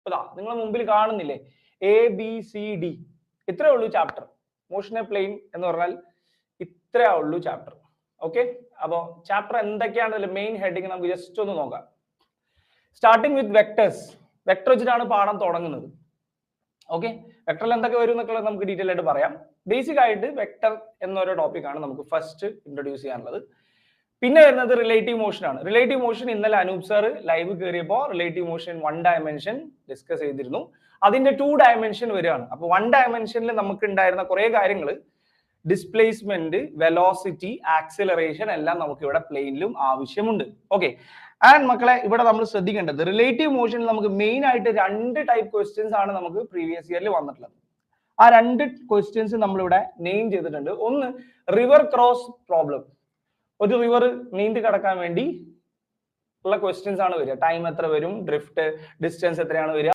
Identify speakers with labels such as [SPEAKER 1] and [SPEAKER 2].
[SPEAKER 1] ഇതാ നിങ്ങളെ മുമ്പിൽ കാണുന്നില്ലേ ABCD, ഇത്രേ ഉള്ളൂ ചാപ്റ്റർ. മോഷൻ എ പ്ലെയിൻ എന്ന് പറഞ്ഞാൽ ഇത്രേ ഉള്ളൂ ചാപ്റ്റർ. ഓക്കെ, അപ്പോൾ ചാപ്റ്റർ എന്തൊക്കെയാണ് മെയിൻ ഹെഡിങ് നമുക്ക് ജസ്റ്റ് ഒന്ന് നോക്കാം. Starting with vectors. വെക്ടർ വെച്ചിട്ടാണ് പാഠം തുടങ്ങുന്നത്. ഓക്കെ, വെക്ടറിൽ എന്തൊക്കെ വരും എന്നൊക്കെ നമുക്ക് ഡീറ്റെയിൽ ആയിട്ട് പറയാം. ബേസിക് ആയിട്ട് വെക്ടർ എന്നൊരു ടോപ്പിക്കാണ് നമുക്ക് ഫസ്റ്റ് ഇൻട്രൊഡ്യൂസ് ചെയ്യാനുള്ളത്. പിന്നെ വരുന്നത് റിലേറ്റീവ് മോഷൻ ആണ്. റിലേറ്റീവ് മോഷൻ ഇന്നലെ അനൂപ് സാർ ലൈവ് കയറിയപ്പോൾ റിലേറ്റീവ് മോഷൻ 1 ഡയമെൻഷൻ ഡിസ്കസ് ചെയ്തിരുന്നു. അതിന്റെ 2 ഡയമെൻഷൻ വരികയാണ്. അപ്പോൾ 1 ഡയമെൻഷനിൽ നമുക്ക് ഉണ്ടായിരുന്ന കുറെ കാര്യങ്ങൾ, ഡിസ്പ്ലേസ്മെന്റ്, വെലോസിറ്റി, ആക്സിലറേഷൻ എല്ലാം നമുക്ക് ഇവിടെ പ്ലെയിനിലും ആവശ്യമുണ്ട്. ഓക്കെ, ആൻഡ് മക്കളെ ഇവിടെ നമ്മൾ ശ്രദ്ധിക്കേണ്ടത് റിലേറ്റീവ് മോഷനിൽ നമുക്ക് മെയിൻ ആയിട്ട് 2 ടൈപ്പ് ക്വസ്റ്റ്യൻസ് ആണ് നമുക്ക് പ്രീവിയസ് ഇയറിൽ വന്നിട്ടുള്ളത്. ആ 2 ക്വസ്റ്റ്യൻസ് നമ്മളിവിടെ നെയിം ചെയ്തിട്ടുണ്ട്. ഒന്ന് റിവർ ക്രോസ് പ്രോബ്ലം. ഒരു റിവർ നീന്തി കടക്കാൻ വേണ്ടി ഉള്ള ക്വസ്റ്റ്യൻസ് ആണ് വരിക. ടൈം എത്ര വരും, ഡ്രിഫ്റ്റ് ഡിസ്റ്റൻസ് എത്രയാണ് വരിക,